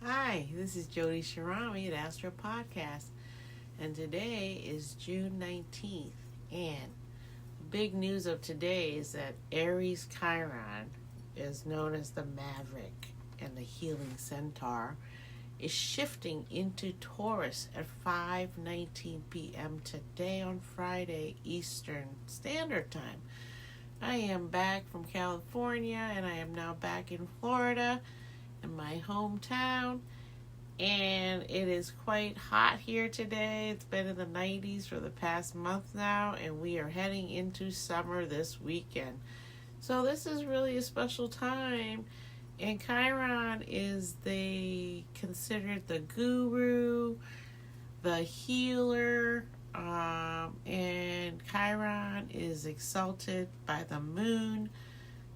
Hi, this is Jody Shirami at Astro Podcast, and today is June 19th. And the big news of today is that Aries Chiron, is known as the Maverick and the healing centaur, is shifting into Taurus at 5:19 p.m. today on Friday Eastern Standard Time. I am back from California, and I am now back in Florida, in my hometown, and it is quite hot here today. It's been in the 90s for the past month now, and we are heading into summer this weekend. So this is really a special time, and Chiron is considered the guru, the healer, and Chiron is exalted by the moon.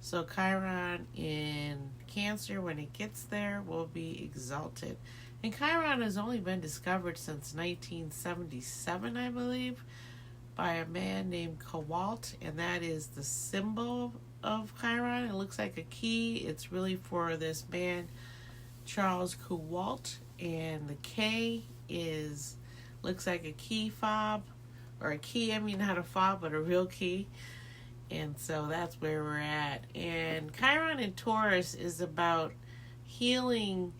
So Chiron in Cancer, when it gets there, will be exalted. And Chiron has only been discovered since 1977, I believe, by a man named Kowalt, and that is the symbol of Chiron. It looks like a key. It's really for this man, Charles Kowalt, and the K looks like a key fob, or a key, not a fob, but a real key. And so that's where we're at. And Chiron in Taurus is about healing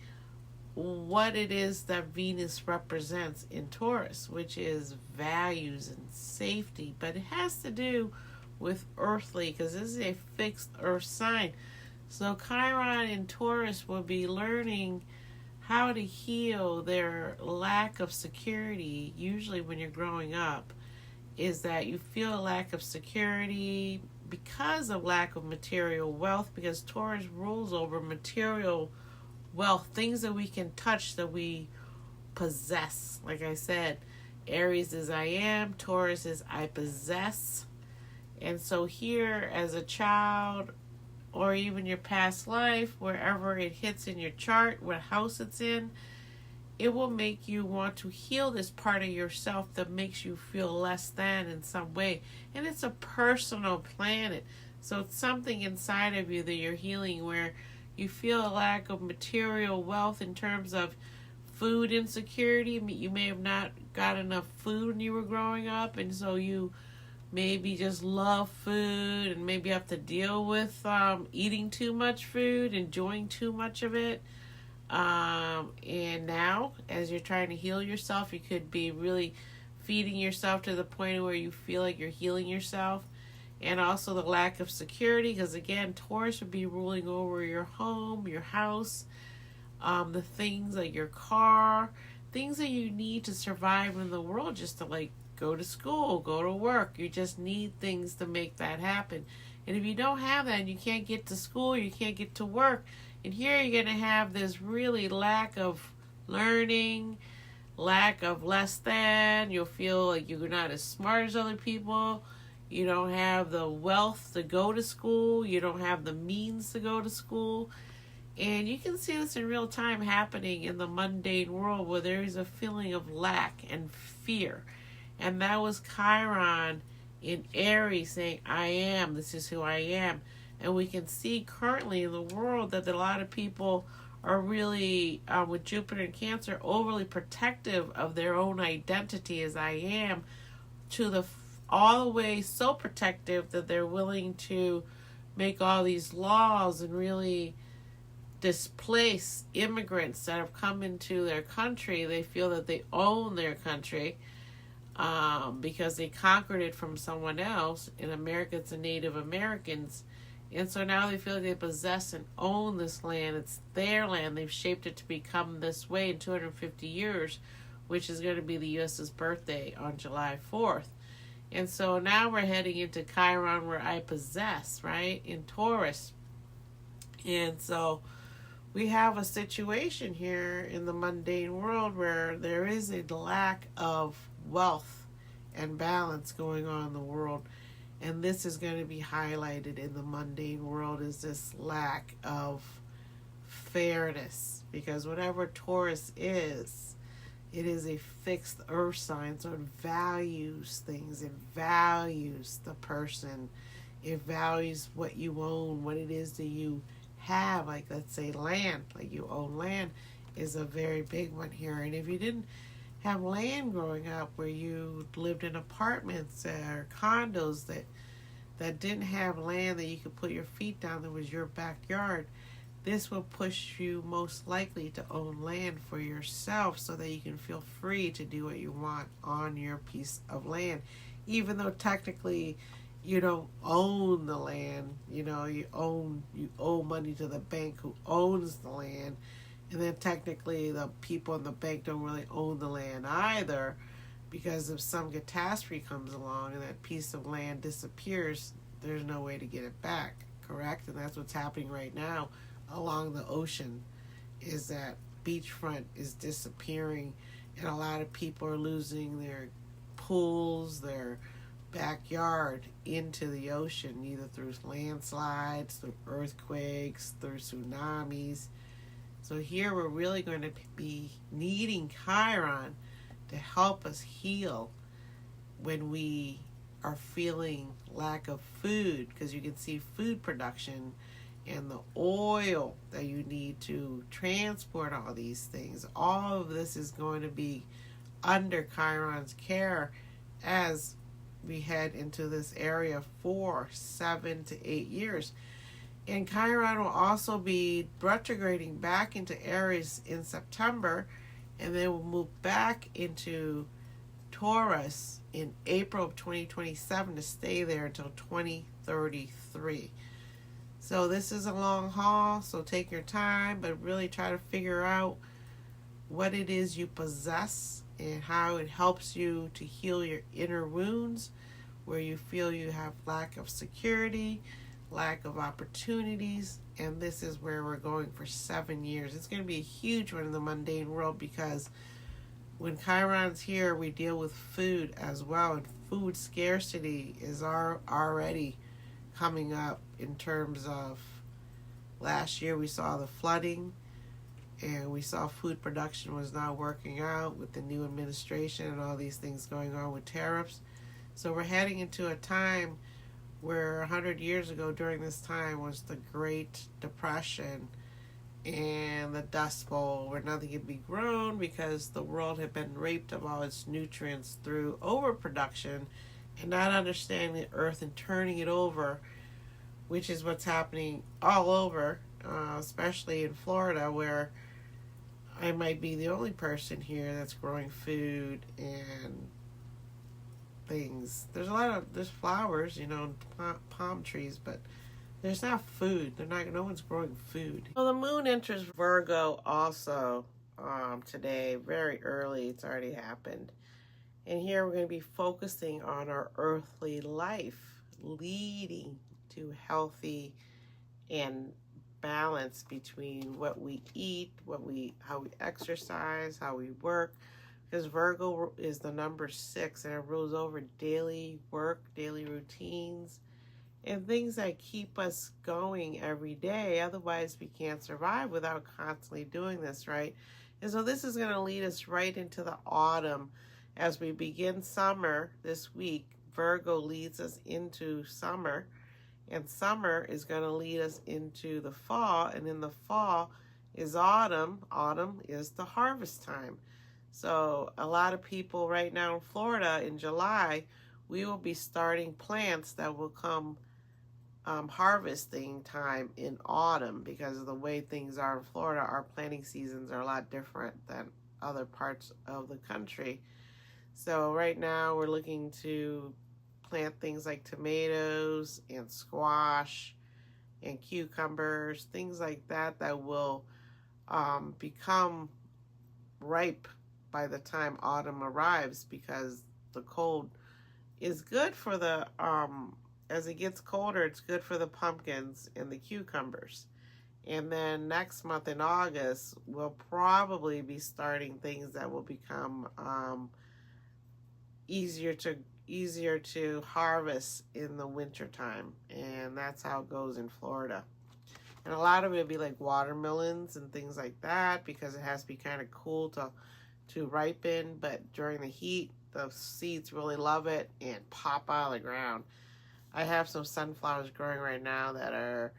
what it is that Venus represents in Taurus, which is values and safety. But it has to do with earthly, because this is a fixed earth sign. So Chiron in Taurus will be learning how to heal their lack of security. Usually when you're growing up, is that you feel a lack of security because of lack of material wealth, because Taurus rules over material wealth, things that we can touch, that we possess. Like I said, Aries is I am, Taurus is I possess. And so here, as a child, or even your past life, wherever it hits in your chart, what house it's in, it will make you want to heal this part of yourself that makes you feel less than in some way. And it's a personal planet. So it's something inside of you that you're healing, where you feel a lack of material wealth in terms of food insecurity. You may have not got enough food when you were growing up, and so you maybe just love food and maybe have to deal with eating too much food, enjoying too much of it. And now, as you're trying to heal yourself, you could be really feeding yourself to the point where you feel like you're healing yourself. And also the lack of security, because again, Taurus would be ruling over your home, your house, the things like your car, things that you need to survive in the world, just to like go to school, go to work. You just need things to make that happen. And if you don't have that, and you can't get to school, you can't get to work, and here you're going to have this really lack of learning, lack of less than. You'll feel like you're not as smart as other people. You don't have the wealth to go to school. You don't have the means to go to school. And you can see this in real time happening in the mundane world, where there is a feeling of lack and fear. And that was Chiron in Aries saying, I am, this is who I am. And we can see currently in the world that a lot of people are really, with Jupiter and Cancer, overly protective of their own identity as I am, to all the way so protective that they're willing to make all these laws and really displace immigrants that have come into their country. They feel that they own their country because they conquered it from someone else. In America, it's the Native Americans. And so now they feel like they possess and own this land. It's their land. They've shaped it to become this way in 250 years, which is going to be the U.S.'s birthday on July 4th. And so now we're heading into Chiron, where I possess, right, in Taurus. And so we have a situation here in the mundane world where there is a lack of wealth and balance going on in the world. And this is going to be highlighted in the mundane world, is this lack of fairness. Because whatever Taurus is, it is a fixed earth sign, so it values things. It values the person. It values what you own, what it is that you have. Like, let's say land, like you own land. is a very big one here. And if you didn't have land growing up, where you lived in apartments or condos that didn't have land that you could put your feet down, that was your backyard, this will push you most likely to own land for yourself so that you can feel free to do what you want on your piece of land. Even though technically you don't own the land, you owe money to the bank who owns the land, and then technically the people in the bank don't really own the land either, because if some catastrophe comes along and that piece of land disappears, there's no way to get it back, correct? And that's what's happening right now along the ocean, is that beachfront is disappearing, and a lot of people are losing their pools, their backyard into the ocean, either through landslides, through earthquakes, through tsunamis. So here we're really going to be needing Chiron to help us heal when we are feeling lack of food, because you can see food production and the oil that you need to transport all these things. All of this is going to be under Chiron's care as we head into this area for 7 to 8 years. And Chiron will also be retrograding back into Aries in September, and then we'll move back into Taurus in April of 2027 to stay there until 2033. So this is a long haul, so take your time, but really try to figure out what it is you possess and how it helps you to heal your inner wounds, where you feel you have lack of security, lack of opportunities, and this is where we're going for 7 years. It's going to be a huge one in the mundane world, because when Chiron's here, we deal with food as well, and food scarcity is already coming up in terms of last year we saw the flooding, and we saw food production was not working out with the new administration and all these things going on with tariffs. So we're heading into a time where 100 years ago during this time was the Great Depression and the Dust Bowl, where nothing could be grown because the world had been raped of all its nutrients through overproduction and not understanding the earth and turning it over, which is what's happening all over, especially in Florida, where I might be the only person here that's growing food and things. There's flowers, palm trees, but there's not food. No one's growing food. Well, the moon enters Virgo also today, very early. It's already happened. And here we're going to be focusing on our earthly life, leading to healthy and balance between what we eat, how we exercise, how we work, because Virgo is the number 6, and it rules over daily work, daily routines, and things that keep us going every day. Otherwise, we can't survive without constantly doing this, right? And so this is going to lead us right into the autumn. As we begin summer this week, Virgo leads us into summer, and summer is going to lead us into the fall, and in the fall is autumn. Autumn is the harvest time. So a lot of people right now in Florida in July, we will be starting plants that will come harvesting time in autumn, because of the way things are in Florida. Our planting seasons are a lot different than other parts of the country. So right now we're looking to plant things like tomatoes and squash and cucumbers, things like that will become ripe by the time autumn arrives, because the cold is good for the, as it gets colder, it's good for the pumpkins and the cucumbers. And then next month in August, we'll probably be starting things that will become easier to harvest in the winter time. And that's how it goes in Florida. And a lot of it will be like watermelons and things like that, because it has to be kind of cool to ripen. But during the heat, the seeds really love it and pop out of the ground. I have some sunflowers growing right now that are,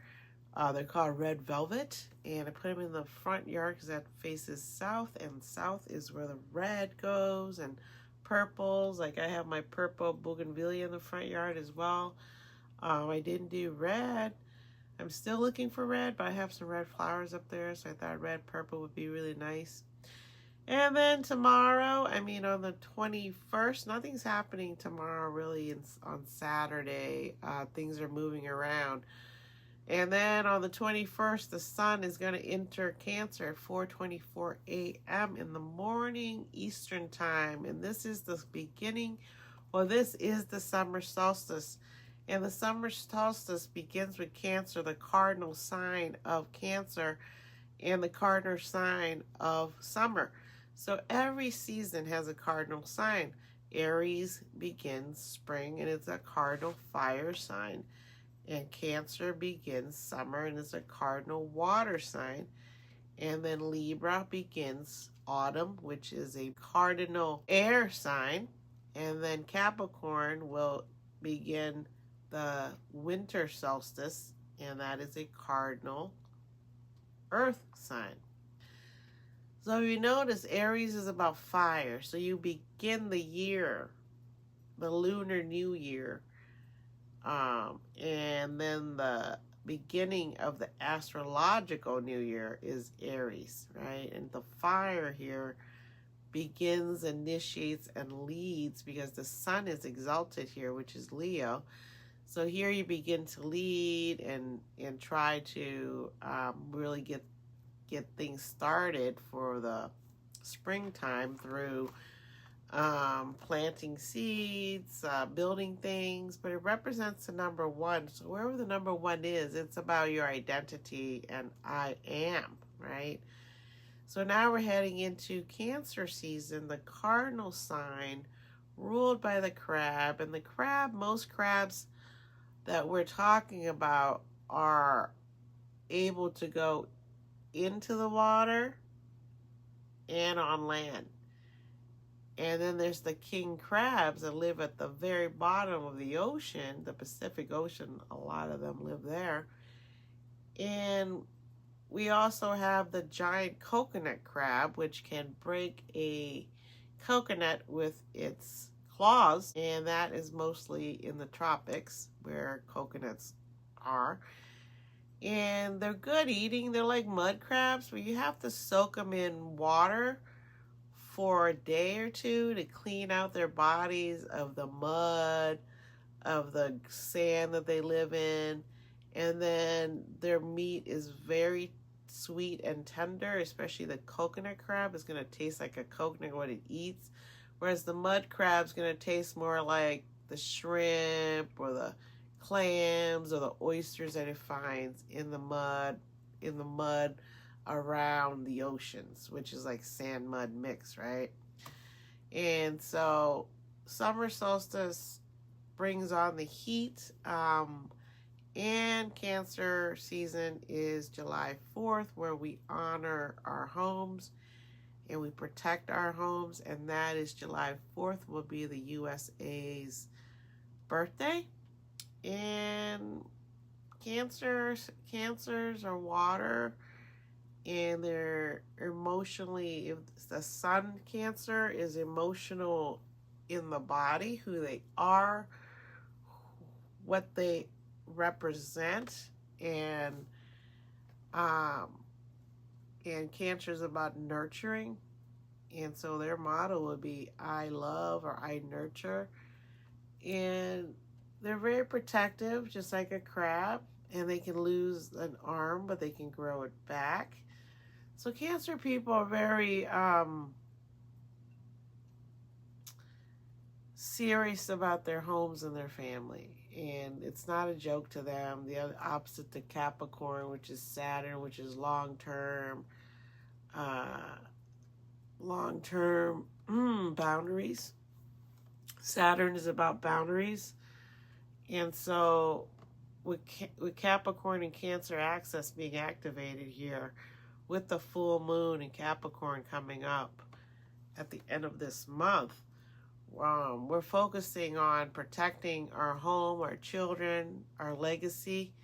they're called red velvet, And I put them in the front yard because that faces south, and south is where the red goes, and purples. Like I have my purple bougainvillea in the front yard as well. I didn't do red. I'm still looking for red, but I have some red flowers up there, so I thought red purple would be really nice. And then tomorrow, I mean on the 21st, nothing's happening tomorrow really on Saturday. Things are moving around. And then on the 21st, the sun is going to enter Cancer at 4:24 a.m. in the morning Eastern time. And this is the beginning, well, this is the summer solstice. And the summer solstice begins with Cancer, the cardinal sign of Cancer, and the cardinal sign of summer. So every season has a cardinal sign. Aries begins spring, and it's a cardinal fire sign. And Cancer begins summer, and it's a cardinal water sign. And then Libra begins autumn, which is a cardinal air sign. And then Capricorn will begin the winter solstice, and that is a cardinal earth sign. So you notice Aries is about fire. So you begin the year, the lunar new year, and then the beginning of the astrological new year is Aries, right? And the fire here begins, initiates, and leads because the sun is exalted here, which is Leo. So here you begin to lead and try to really get things started for the springtime through planting seeds, building things, but it represents the number one. So wherever the number one is, it's about your identity and I am, right? So now we're heading into Cancer season, the cardinal sign ruled by the crab. And the crab, most crabs that we're talking about are able to go into the water and on land. And then there's the king crabs that live at the very bottom of the ocean, the Pacific Ocean. A lot of them live there. And we also have the giant coconut crab, which can break a coconut with its claws. And that is mostly in the tropics where coconuts are. And they're good eating. They're like mud crabs, but you have to soak them in water for a day or two to clean out their bodies of the mud, of the sand that they live in. And then their meat is very sweet and tender, especially the coconut crab is going to taste like a coconut when it eats. Whereas the mud crab is going to taste more like the shrimp or the clams or the oysters that it finds in the mud around the oceans, which is like sand mud mix, right? And so summer solstice brings on the heat, and Cancer season is July 4th, where we honor our homes and we protect our homes, and that is July 4th will be the USA's birthday. And cancers are water, and they're emotionally, if the sun Cancer is emotional in the body, who they are, what they represent, and Cancer is about nurturing, and so their motto would be I love or I nurture. And they're very protective, just like a crab, and they can lose an arm, but they can grow it back. So Cancer people are very serious about their homes and their family, and it's not a joke to them. The other opposite to Capricorn, which is Saturn, which is long-term boundaries. Saturn is about boundaries. And so with Capricorn and Cancer axis being activated here, with the full moon in Capricorn coming up at the end of this month, we're focusing on protecting our home, our children, our legacy,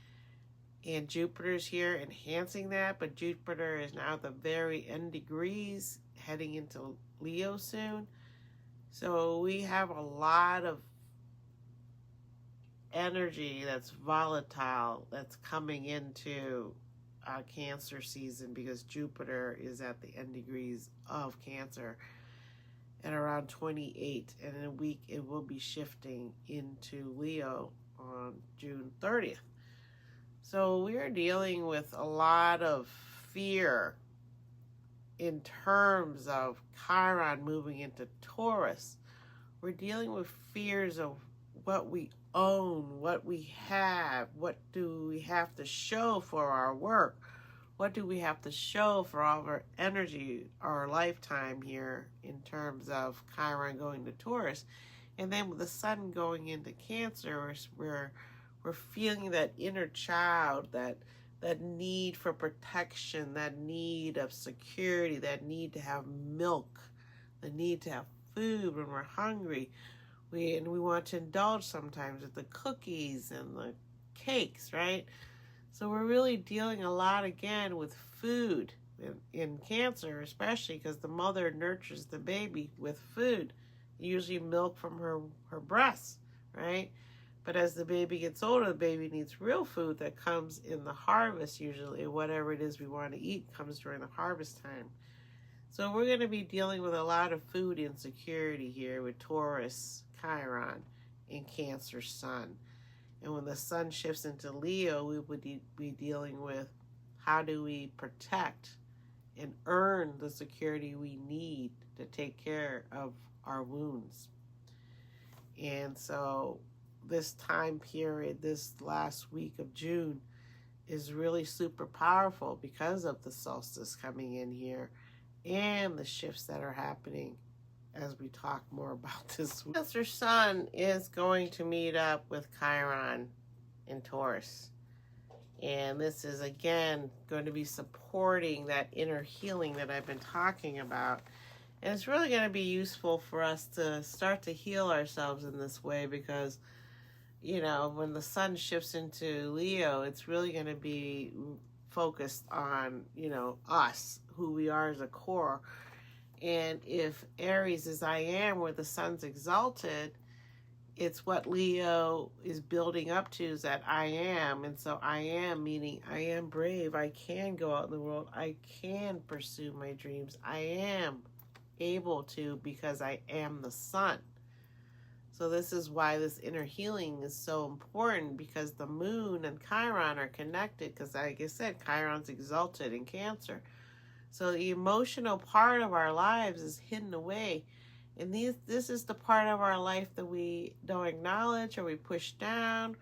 And Jupiter's here enhancing that, but Jupiter is now at the very end degrees, heading into Leo soon. So we have a lot of energy that's volatile that's coming into Cancer season, because Jupiter is at the end degrees of Cancer at around 28, and in a week it will be shifting into Leo on June 30th. So we are dealing with a lot of fear in terms of Chiron moving into Taurus. We're dealing with fears of what we own, what we have, what do we have to show for our work, what do we have to show for all of our energy, our lifetime here in terms of Chiron going to Taurus. And then with the sun going into Cancer, we're feeling that inner child, that need for protection, that need of security, that need to have milk, the need to have food when we're hungry. We want to indulge sometimes with the cookies and the cakes, right? So we're really dealing a lot again with food in Cancer, especially because the mother nurtures the baby with food, usually milk from her breasts, right? But as the baby gets older, the baby needs real food that comes in the harvest, usually. Whatever it is we want to eat comes during the harvest time. So we're going to be dealing with a lot of food insecurity here with Taurus, Chiron, and Cancer sun. And when the sun shifts into Leo, we would be dealing with how do we protect and earn the security we need to take care of our wounds. And so this time period, this last week of June, is really super powerful because of the solstice coming in here and the shifts that are happening as we talk more about this. Cancer sun is going to meet up with Chiron in Taurus. And this is, again, going to be supporting that inner healing that I've been talking about. And it's really going to be useful for us to start to heal ourselves in this way because, you know, when the sun shifts into Leo, it's really going to be focused on, you know, us, who we are as a core. And if Aries is I am, where the sun's exalted, it's what Leo is building up to, is that I am. And so I am, meaning I am brave. I can go out in the world. I can pursue my dreams. I am able to because I am the sun. So this is why this inner healing is so important, because the moon and Chiron are connected, because like I said, Chiron's exalted in Cancer. So the emotional part of our lives is hidden away. And this is the part of our life that we don't acknowledge or we push down.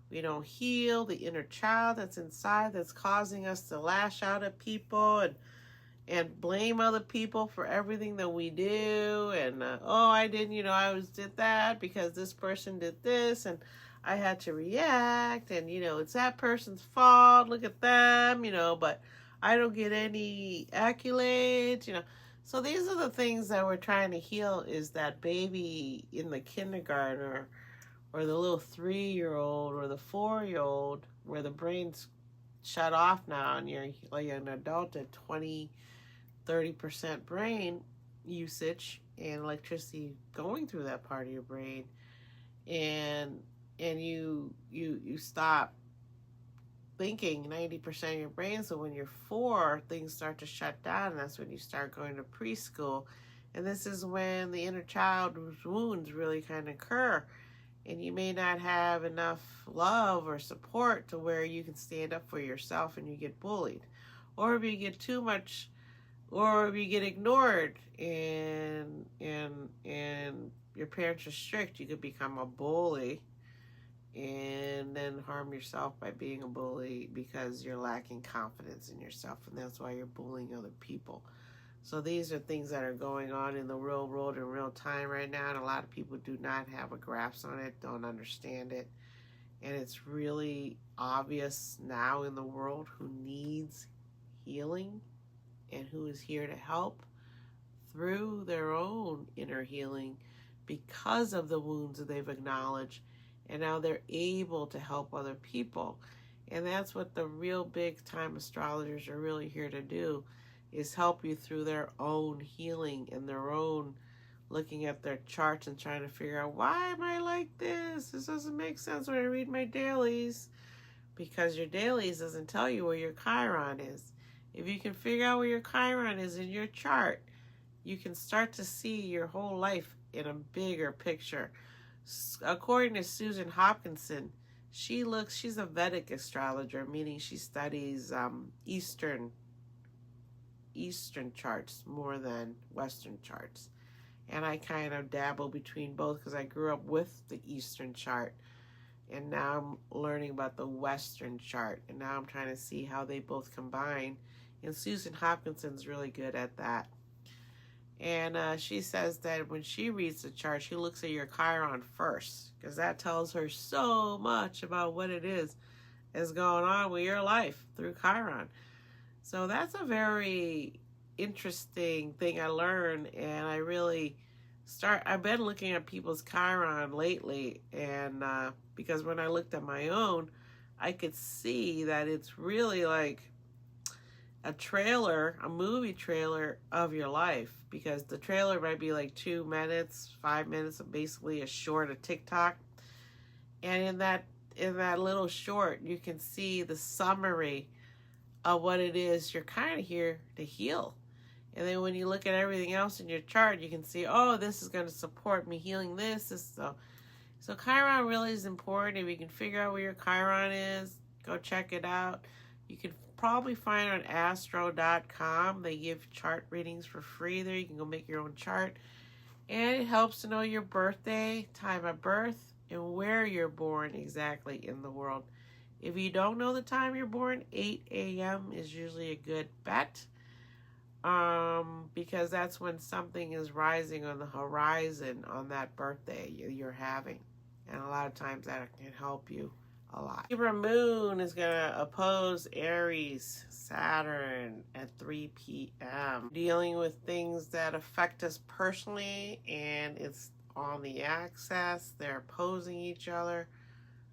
We don't heal the inner child that's inside that's causing us to lash out at people and blame other people for everything that we do. And, I didn't, I did that because this person did this and I had to react. And, it's that person's fault. Look at them, but I don't get any accolades, So these are the things that we're trying to heal, is that baby in the kindergarten or the little 3-year-old or the 4-year-old where the brain's shut off now and you're like an adult at 20-30% brain usage and electricity going through that part of your brain, and you stop thinking 90% of your brain. So when you're 4, things start to shut down, and that's when you start going to preschool. And this is when the inner child's wounds really kind of occur, and you may not have enough love or support to where you can stand up for yourself, and you get bullied, or if you get too much, or if you get ignored and your parents are strict, you could become a bully and then harm yourself by being a bully because you're lacking confidence in yourself, and that's why you're bullying other people. So these are things that are going on in the real world in real time right now, and a lot of people do not have a grasp on it, don't understand it, and it's really obvious now in the world who needs healing and who is here to help through their own inner healing because of the wounds that they've acknowledged. And now they're able to help other people. And that's what the real big time astrologers are really here to do, is help you through their own healing and their own looking at their charts and trying to figure out, why am I like this? This doesn't make sense when I read my dailies. Because your dailies doesn't tell you where your Chiron is. If you can figure out where your Chiron is in your chart, you can start to see your whole life in a bigger picture. According to Susan Hopkinson, she's a Vedic astrologer, meaning she studies Eastern charts more than Western charts. And I kind of dabble between both because I grew up with the Eastern chart. And now I'm learning about the Western chart. And now I'm trying to see how they both combine. And Susan Hopkinson's really good at that. And she says that when she reads the chart, she looks at your Chiron first, because that tells her so much about what it is that's going on with your life through Chiron. So that's a very interesting thing I learned, and I've been looking at people's Chiron lately, and because when I looked at my own, I could see that it's really like a movie trailer of your life, because the trailer might be like 2 minutes, 5 minutes, basically a short of TikTok. And in that little short, you can see the summary of what it is you're kind of here to heal. And then when you look at everything else in your chart, you can see, oh, this is going to support me healing this. So Chiron really is important. If you can figure out where your Chiron is, go check it out. You can probably find it on astro.com. They give chart readings for free there. You can go make your own chart. And it helps to know your birthday, time of birth, and where you're born exactly in the world. If you don't know the time you're born, 8 a.m. is usually a good bet. Because that's when something is rising on the horizon on that birthday you're having. And a lot of times that can help you a lot. Libra moon is going to oppose Aries Saturn at 3 p.m. Dealing with things that affect us personally, and it's on the axis. They're opposing each other.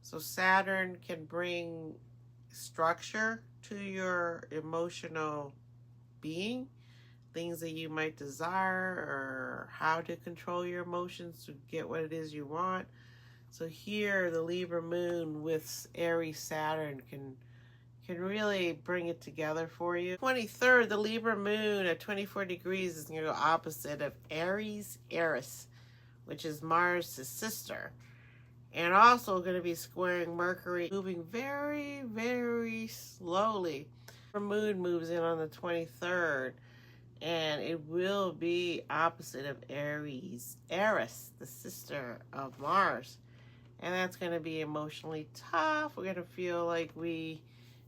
So Saturn can bring structure to your emotional being, things that you might desire, or how to control your emotions to get what it is you want. So here, the Libra moon with Aries Saturn can really bring it together for you. 23rd, the Libra moon at 24 degrees is going to go opposite of Aries, which is Mars' sister. And also going to be squaring Mercury, moving very, very slowly. The moon moves in on the 23rd. And it will be opposite of Aries, the sister of Mars. And that's going to be emotionally tough. We're going to feel like we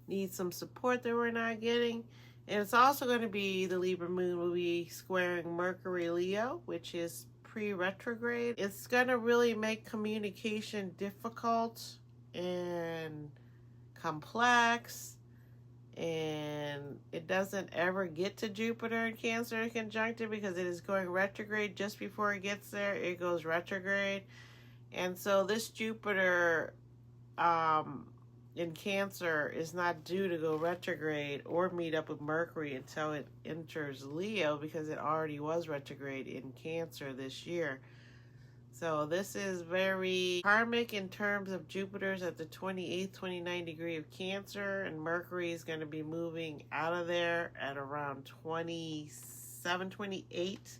need some support that we're not getting. And it's also going to be, the Libra moon will be squaring Mercury Leo, which is pre-retrograde. It's going to really make communication difficult and complex. And it doesn't ever get to Jupiter in Cancer in conjunctive, because it is going retrograde. Just before it gets there, it goes retrograde. And so this Jupiter in Cancer is not due to go retrograde or meet up with Mercury until it enters Leo, because it already was retrograde in Cancer this year. So this is very karmic in terms of Jupiter's at the 28th, 29th degree of Cancer, and Mercury is going to be moving out of there at around 27, 28.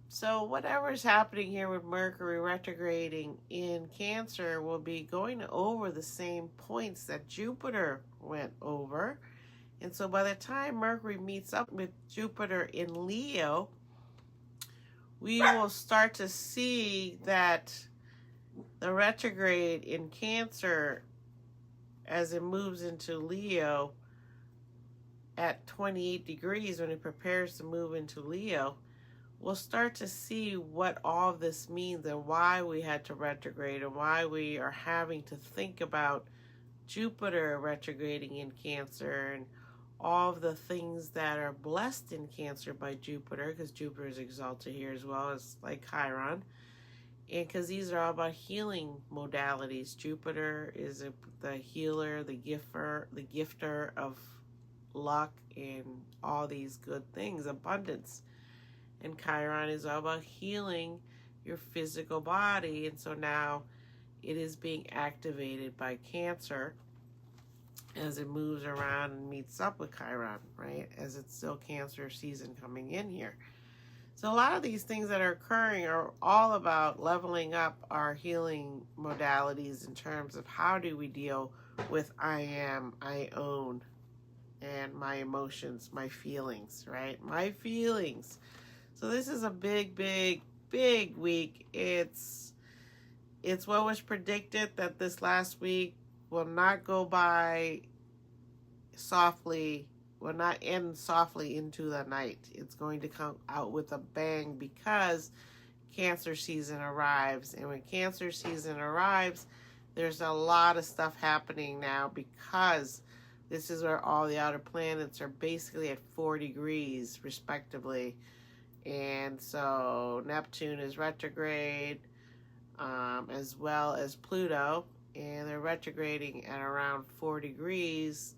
So whatever is happening here with Mercury retrograding in Cancer will be going over the same points that Jupiter went over. And so by the time Mercury meets up with Jupiter in Leo, we will start to see that the retrograde in Cancer, as it moves into Leo at 28 degrees, when it prepares to move into Leo, we'll start to see what all of this means and why we had to retrograde, and why we are having to think about Jupiter retrograding in Cancer, and all of the things that are blessed in Cancer by Jupiter, because Jupiter is exalted here as well as like Chiron. And because these are all about healing modalities. Jupiter is the healer, the gifter of luck and all these good things, abundance. And Chiron is all about healing your physical body. And so now it is being activated by Cancer as it moves around and meets up with Chiron, right? As it's still Cancer season coming in here. So a lot of these things that are occurring are all about leveling up our healing modalities in terms of how do we deal with I am, I own, and my emotions, my feelings, right? My feelings. So this is a big, big, big week. It's what was predicted, that this last week will not go by softly, will not end softly into the night. It's going to come out with a bang because Cancer season arrives. And when Cancer season arrives, there's a lot of stuff happening now because this is where all the outer planets are basically at 4 degrees respectively. And so Neptune is retrograde, as well as Pluto, and they're retrograding at around 4 degrees.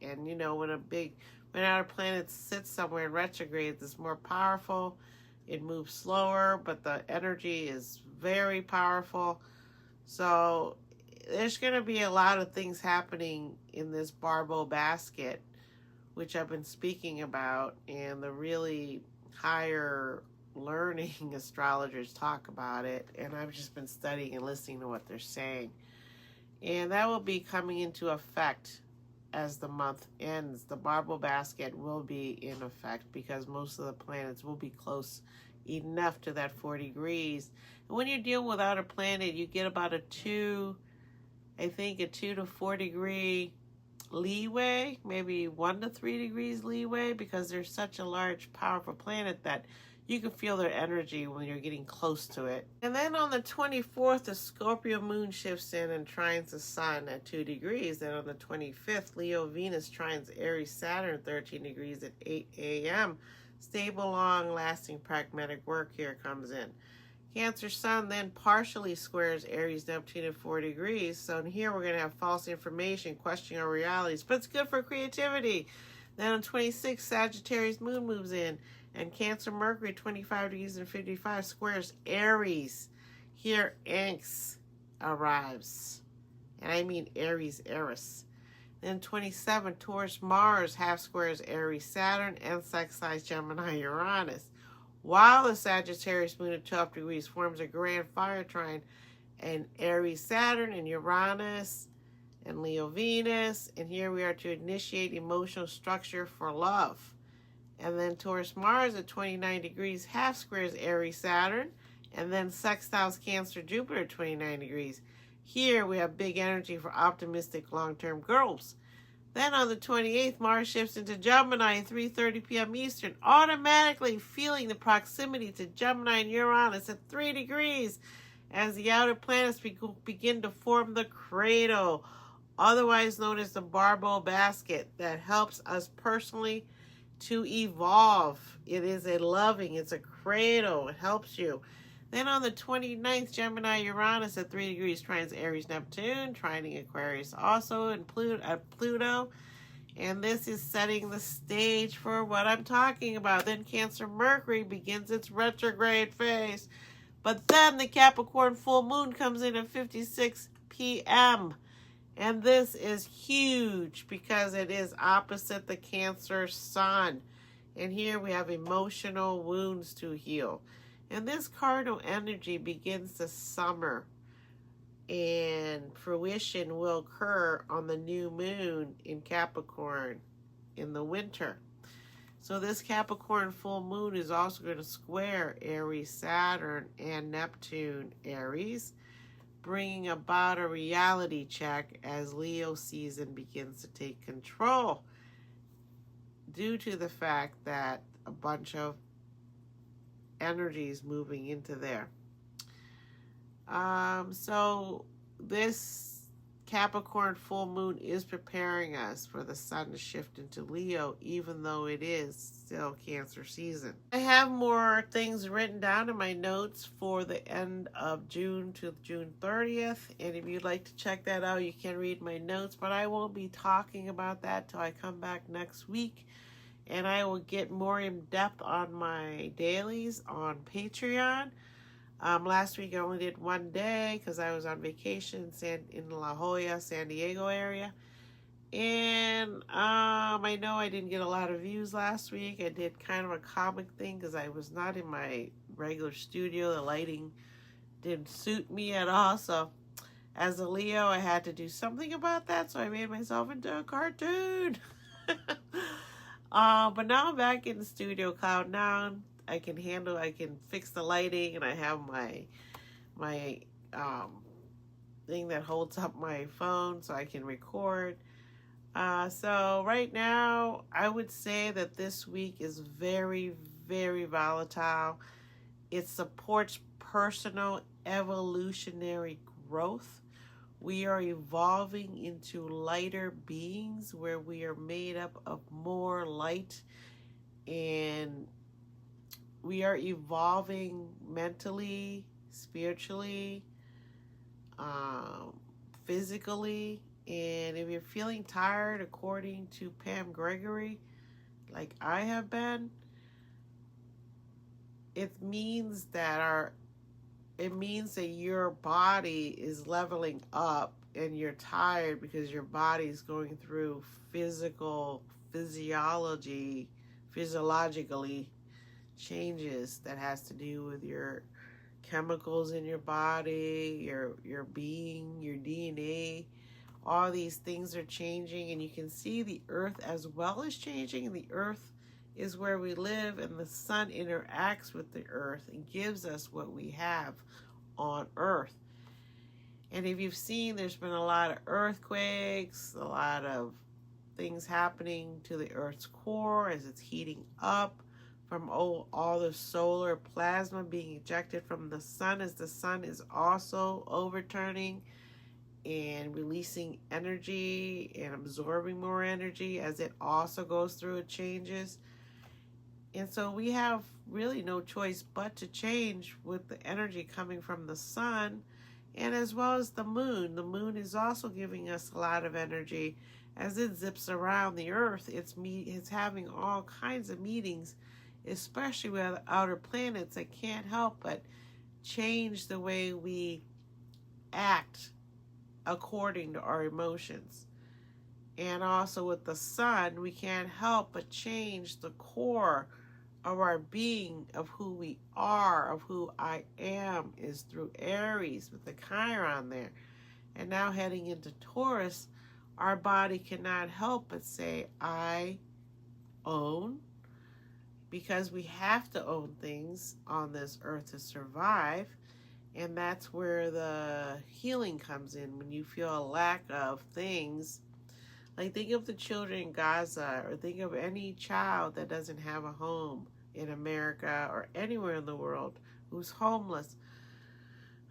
And you know, when outer planet sits somewhere in retrograde, it's more powerful. It moves slower, but the energy is very powerful. So there's going to be a lot of things happening in this Barbo basket, which I've been speaking about, and the really higher learning astrologers talk about it, and I've just been studying and listening to what they're saying. And that will be coming into effect as the month ends. The Barbo basket will be in effect because most of the planets will be close enough to that 4 degrees. And when you're dealing with outer planet, you get about a 2 to 4 degree leeway, maybe 1 to 3 degrees leeway, because they're such a large, powerful planet that you can feel their energy when you're getting close to it. And then on the 24th, the Scorpio moon shifts in and trines the sun at 2 degrees. Then on the 25th, Leo Venus trines Aries Saturn 13 degrees at 8 a.m. Stable, long-lasting, pragmatic work here comes in. Cancer Sun then partially squares Aries Neptune at 4 degrees. So in here we're going to have false information, questioning our realities. But it's good for creativity. Then on 26th, Sagittarius moon moves in. And Cancer Mercury, 25 degrees and 55, squares Aries. Here, angst arrives. And I mean Aries, Eris. Then 27, Taurus Mars half squares Aries Saturn and sextiles Gemini Uranus. While the Sagittarius moon at 12 degrees forms a grand fire trine and Aries Saturn and Uranus and Leo Venus. And here we are to initiate emotional structure for love. And then Taurus Mars at 29 degrees half squares Aries Saturn, and then sextiles Cancer Jupiter at 29 degrees. Here we have big energy for optimistic long-term goals. Then on the 28th, Mars shifts into Gemini at 3:30 p.m. Eastern, automatically feeling the proximity to Gemini and Uranus at 3 degrees as the outer planets begin to form the cradle, otherwise known as the Barbo basket, that helps us personally to evolve. It is it's a cradle. It helps you. Then on the 29th, Gemini Uranus at 3 degrees trines Aries Neptune, trining Aquarius also, and Pluto. And this is setting the stage for what I'm talking about. Then Cancer Mercury begins its retrograde phase. But then the Capricorn full moon comes in at 56 p.m. And this is huge because it is opposite the Cancer sun. And here we have emotional wounds to heal. And this cardinal energy begins the summer. And fruition will occur on the new moon in Capricorn in the winter. So this Capricorn full moon is also going to square Aries Saturn and Neptune Aries, bringing about a reality check as Leo season begins to take control due to the fact that a bunch of energies moving into there. So this Capricorn full moon is preparing us for the sun to shift into Leo, even though it is still Cancer season. I have more things written down in my notes for the end of June to June 30th. And if you'd like to check that out, you can read my notes. But I won't be talking about that till I come back next week. And I will get more in depth on my dailies on Patreon. Last week I only did one day because I was on vacation in La Jolla, San Diego area. And I know I didn't get a lot of views last week. I did kind of a comic thing because I was not in my regular studio. The lighting didn't suit me at all. So as a Leo, I had to do something about that. So I made myself into a cartoon. But now I'm back in the studio, cloud down. I can fix the lighting, and I have my thing that holds up my phone so I can record. So right now, I would say that this week is very, very volatile. It supports personal evolutionary growth. We are evolving into lighter beings where we are made up of more light, and we are evolving mentally, spiritually, physically. And if you're feeling tired, according to Pam Gregory, like I have been, it means that your body is leveling up and you're tired because your body is going through physiologically changes that has to do with your chemicals in your body, your being, your DNA. All these things are changing, and you can see the earth as well as changing. And the earth is where we live, and the sun interacts with the earth and gives us what we have on earth. And if you've seen, there's been a lot of earthquakes, a lot of things happening to the earth's core as it's heating up from all the solar plasma being ejected from the sun, as the sun is also overturning and releasing energy and absorbing more energy as it also goes through its changes. And so we have really no choice but to change with the energy coming from the sun, and as well as the moon. The moon is also giving us a lot of energy as it zips around the earth. It's having all kinds of meetings, especially with outer planets, that can't help but change the way we act according to our emotions. And also with the sun, we can't help but change the core of our being, of who we are, of who I am, is through Aries with the Chiron there. And now heading into Taurus, our body cannot help but say, I own, because we have to own things on this earth to survive. And that's where the healing comes in, when you feel a lack of things. Like, think of the children in Gaza, or think of any child that doesn't have a home in America or anywhere in the world, who's homeless,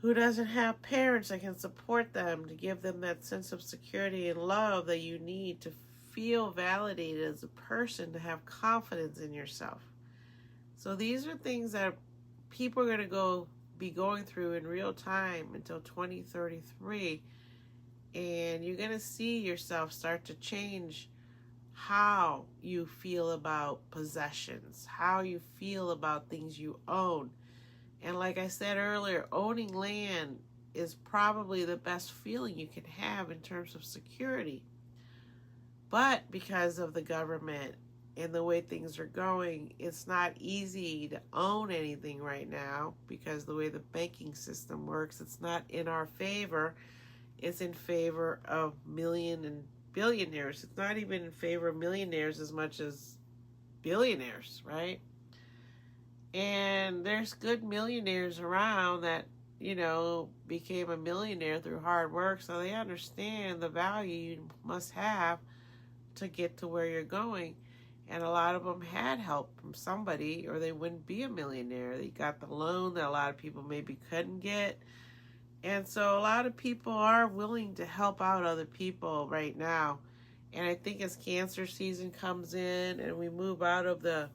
who doesn't have parents that can support them, to give them that sense of security and love that you need to feel validated as a person, to have confidence in yourself. So these are things that people are going to be going through in real time until 2033. And you're going to see yourself start to change how you feel about possessions, how you feel about things you own. And like I said earlier, owning land is probably the best feeling you can have in terms of security. But because of the government and the way things are going, it's not easy to own anything right now, because the way the banking system works, it's not in our favor. It's in favor of million and billionaires. It's not even in favor of millionaires as much as billionaires, right? And there's good millionaires around that, became a millionaire through hard work, so they understand the value you must have to get to where you're going. And a lot of them had help from somebody, or they wouldn't be a millionaire. They got the loan that a lot of people maybe couldn't get. And so a lot of people are willing to help out other people right now. And I think as Cancer season comes in and we move out of the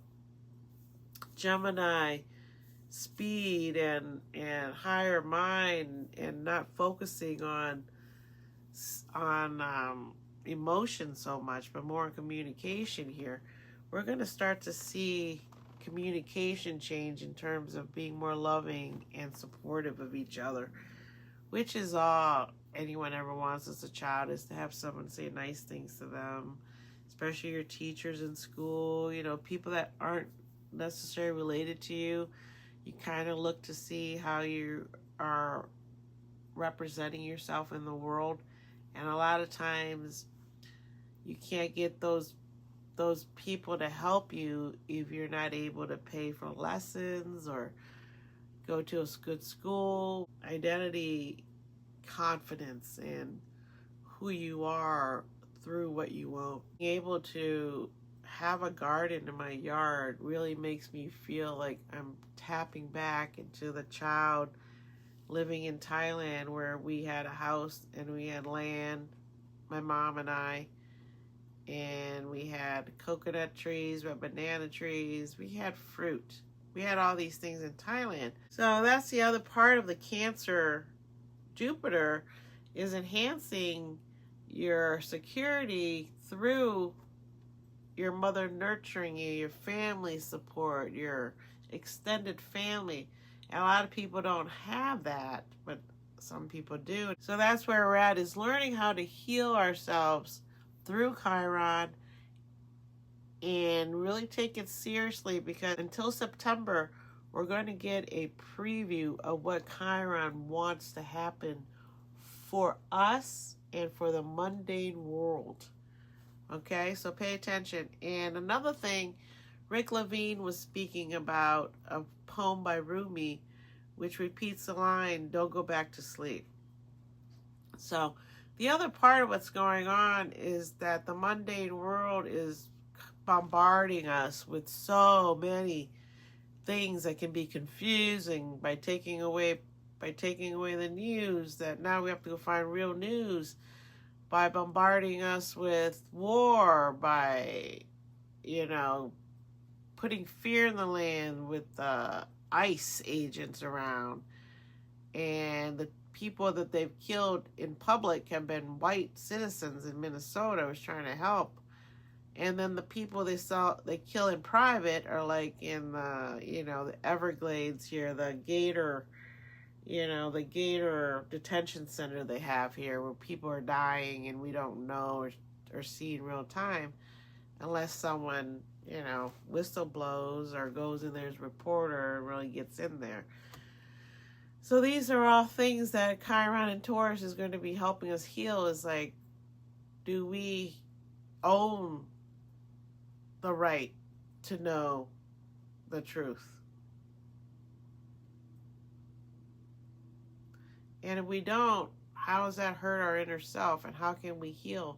Gemini speed and higher mind and not focusing on emotion so much, but more on communication here, we're going to start to see communication change in terms of being more loving and supportive of each other, which is all anyone ever wants as a child, is to have someone say nice things to them, especially your teachers in school, you know, people that aren't necessarily related to you. You kind of look to see how you are representing yourself in the world. And a lot of times you can't get those people to help you if you're not able to pay for lessons or go to a good school. Identity, confidence, and who you are through what you own. Being able to have a garden in my yard really makes me feel like I'm tapping back into the child living in Thailand, where we had a house and we had land, my mom and I, and we had coconut trees, we had banana trees, we had fruit. We had all these things in Thailand. So that's the other part of the Cancer Jupiter, is enhancing your security through your mother nurturing you, your family support, your extended family. And a lot of people don't have that, but some people do. So that's where we're at, is learning how to heal ourselves through Chiron and really take it seriously, because until September, we're going to get a preview of what Chiron wants to happen for us and for the mundane world. Okay, so pay attention. And another thing, Rick Levine was speaking about a poem by Rumi, which repeats the line, "Don't go back to sleep." So the other part of what's going on is that the mundane world is bombarding us with so many things that can be confusing by taking away the news, that now we have to go find real news, by bombarding us with war, by, putting fear in the land with ICE agents around. And the people that they've killed in public have been white citizens in Minnesota who was trying to help. And then the people they kill in private are like in the Everglades here, the Gator detention center they have here, where people are dying and we don't know or see in real time unless someone, whistle blows or goes in there as a reporter and really gets in there. So these are all things that Chiron and Taurus is going to be helping us heal, is like, do we own the right to know the truth? And if we don't, how does that hurt our inner self? And how can we heal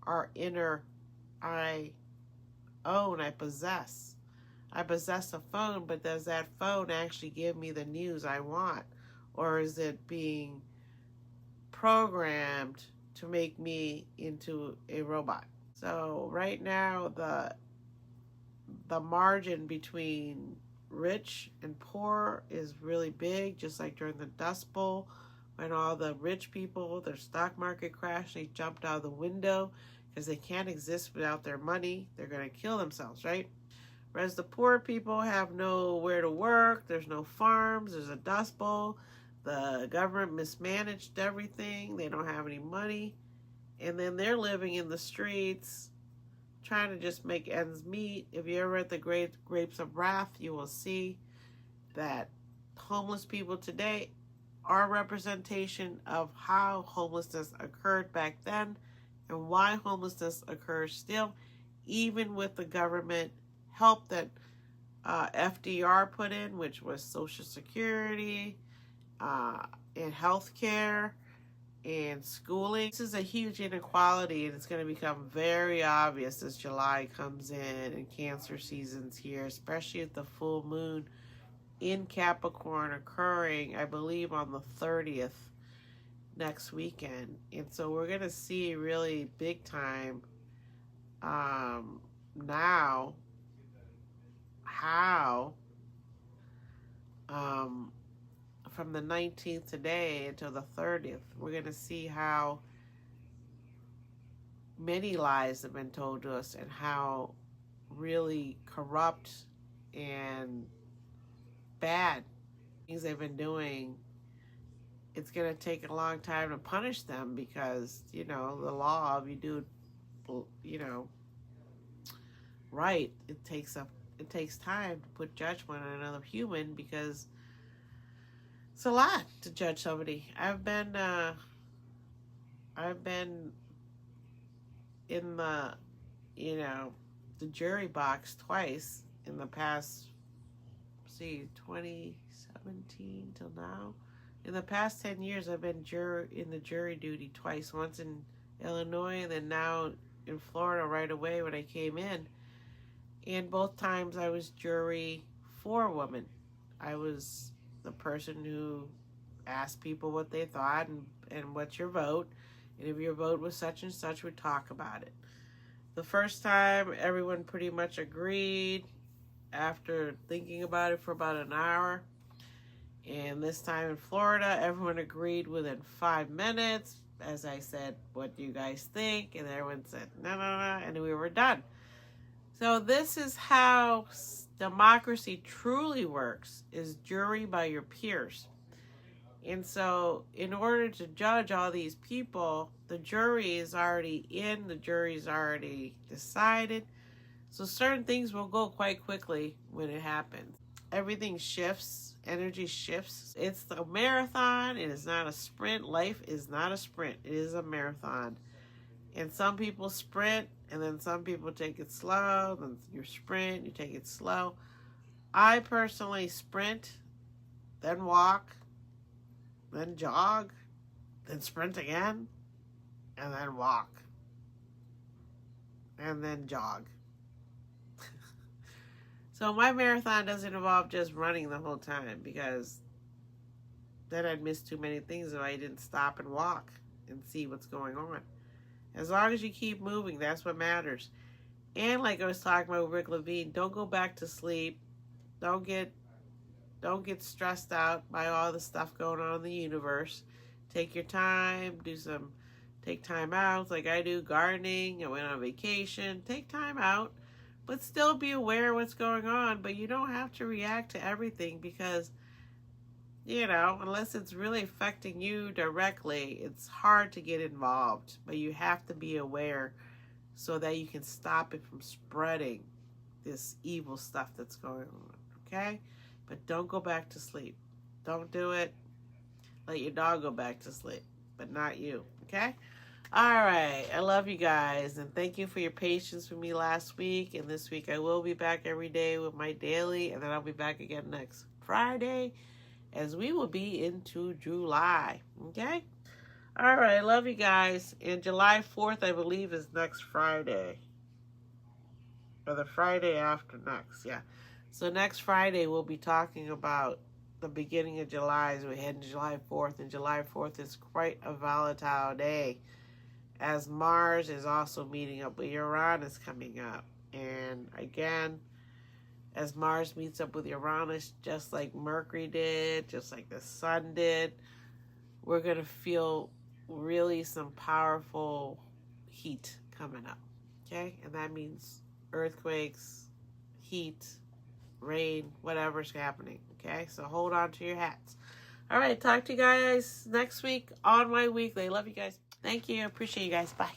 our inner I own, I possess? I possess a phone, but does that phone actually give me the news I want? Or is it being programmed to make me into a robot? So right now, the margin between rich and poor is really big, just like during the Dust Bowl, when all the rich people, their stock market crashed, they jumped out of the window because they can't exist without their money. They're going to kill themselves, right? Whereas the poor people have nowhere to work, there's no farms, there's a Dust Bowl, the government mismanaged everything, they don't have any money, and then they're living in the streets trying to just make ends meet. If you ever read The Grapes of Wrath, you will see that homeless people today are a representation of how homelessness occurred back then and why homelessness occurs still, even with the government help that FDR put in, which was Social Security and health care and schooling. This is a huge inequality, and it's going to become very obvious as July comes in and Cancer season's here, especially at the full moon in Capricorn occurring, I believe, on the 30th next weekend. And so we're going to see really big time now how from the 19th today until the 30th, we're going to see how many lies have been told to us and how really corrupt and bad things they've been doing. It's going to take a long time to punish them because, you know, the law, if you do, you know, right, it takes time to put judgment on another human because it's a lot to judge somebody. I've been in the, you know, the jury box twice in the past, 2017 till now. In the past 10 years, I've been in the jury duty twice. Once in Illinois and then now in Florida right away when I came in. And both times I was jury for a woman. I was the person who asked people what they thought and what's your vote. And if your vote was such and such, we'd talk about it. The first time, everyone pretty much agreed after thinking about it for about an hour. And this time in Florida, everyone agreed within 5 minutes. As I said, what do you guys think? And everyone said, no, and we were done. So this is how democracy truly works, is jury by your peers. And so in order to judge all these people, the jury is already in, the jury's already decided. So certain things will go quite quickly when it happens. Everything shifts, energy shifts. It's a marathon, it is not a sprint. Life is not a sprint, it is a marathon. And some people sprint, and then some people take it slow, then you sprint, you take it slow. I personally sprint, then walk, then jog, then sprint again, and then walk, and then jog. So my marathon doesn't involve just running the whole time because then I'd miss too many things if I didn't stop and walk and see what's going on. As long as you keep moving, that's what matters. And like I was talking about with Rick Levine, don't go back to sleep. Don't get stressed out by all the stuff going on in the universe. Take your time, take time out like I do, gardening. I went on vacation. Take time out, but still be aware of what's going on. But you don't have to react to everything because, you know, unless it's really affecting you directly, it's hard to get involved. But you have to be aware so that you can stop it from spreading this evil stuff that's going on, okay? But don't go back to sleep. Don't do it. Let your dog go back to sleep, but not you, okay? All right, I love you guys, and thank you for your patience with me last week. And this week I will be back every day with my daily, and then I'll be back again next Friday, as we will be into July, okay? All right, I love you guys. And July 4th, I believe, is next Friday. Or the Friday after next, yeah. So next Friday, we'll be talking about the beginning of July as we head into July 4th. And July 4th is quite a volatile day, as Mars is also meeting up with Uranus coming up. And again, as Mars meets up with Uranus, just like Mercury did, just like the Sun did, we're going to feel really some powerful heat coming up, okay? And that means earthquakes, heat, rain, whatever's happening, okay? So hold on to your hats. All right, talk to you guys next week on my weekly. Love you guys. Thank you. Appreciate you guys. Bye.